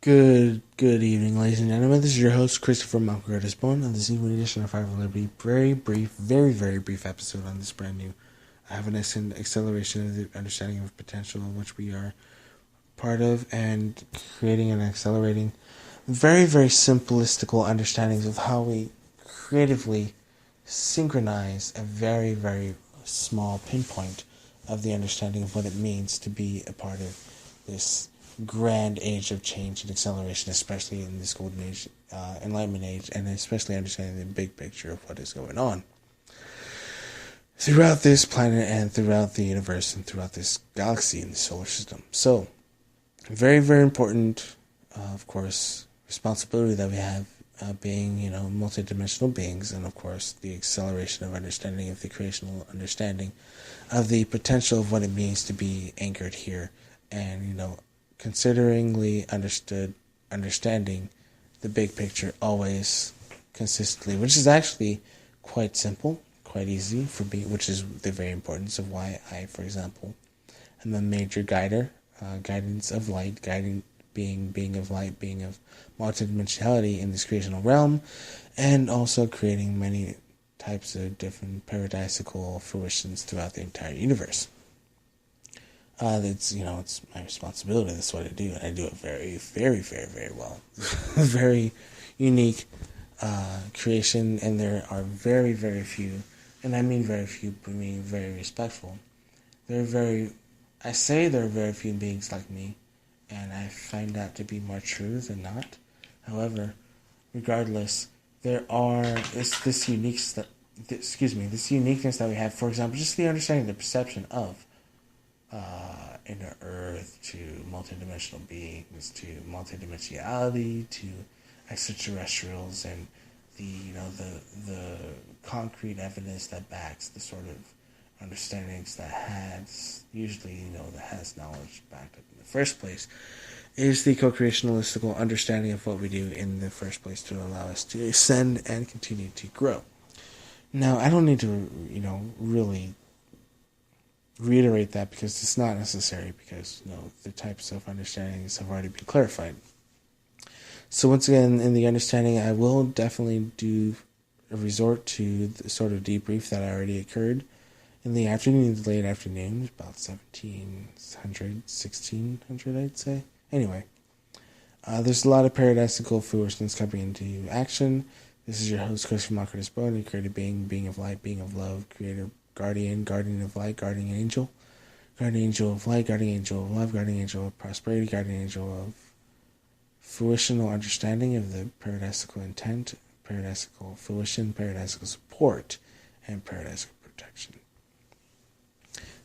Good evening, ladies and gentlemen. This is your host, Christopher Curtis Bone, on this evening edition of Five of Liberty. Very brief episode on this brand new evanescent acceleration of the understanding of potential in which we are part of, and creating and accelerating very simplistical understandings of how we creatively synchronize a very small pinpoint of the understanding of what it means to be a part of this grand age of change and acceleration, especially in this golden age, enlightenment age, and especially understanding the big picture of what is going on throughout this planet and throughout the universe and throughout this galaxy and the solar system. So, very important, of course, responsibility that we have, being, multidimensional beings, and of course, the acceleration of understanding of the creational understanding of the potential of what it means to be anchored here, and, consideringly understanding the big picture always consistently, which is actually quite simple, quite easy for me, which is the very importance of why I, for example, am a major guidance of light, guiding being of light, being of multidimensionality in this creational realm, and also creating many types of different paradisical fruitions throughout the entire universe. It's my responsibility. That's what I do, and I do it very well. Very unique creation, and there are very few, and I mean very few, being very respectful. I say there are very few beings like me, and I find that to be more true than not. However, regardless, this uniqueness that we have. For example, just the understanding, the perception of inner Earth, to multidimensional beings, to multidimensionality, to extraterrestrials, and the concrete evidence that backs the sort of understandings that has knowledge backed up in the first place, is the co-creationalistical understanding of what we do in the first place to allow us to ascend and continue to grow. Now, I don't need to, really reiterate that, because it's not necessary, because the types of understandings have already been clarified. So once again, in the understanding, I will definitely do a resort to the sort of debrief that already occurred in the afternoon, the late afternoon, about 1600, I'd say. Anyway, there's a lot of paradisical foolishness coming into action. This is your host, Christopher Curtis Bone, a created being of light, being of love, creator, guardian of light, guardian angel of light, guardian angel of love, guardian angel of prosperity, guardian angel of fruitional understanding of the paradisical intent, paradisical fruition, paradisical support, and paradisical protection.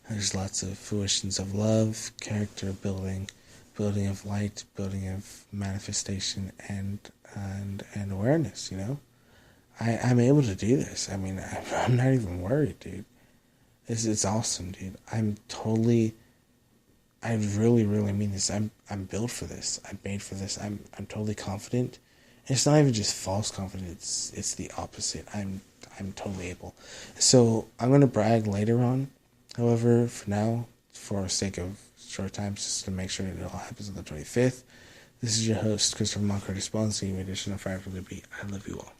There's lots of fruitions of love, character building of light, building of manifestation, and awareness. I'm able to do this. I mean, I'm not even worried, dude. It's awesome, dude. I really mean this. I'm built for this. I'm made for this. I'm totally confident. And it's not even just false confidence. It's the opposite. I'm totally able. So I'm gonna brag later on. However, for now, for sake of short time, just to make sure it all happens on the 25th. This is your host, Christopher Curtis Bone, edition of Fire for Liberty. I love you all.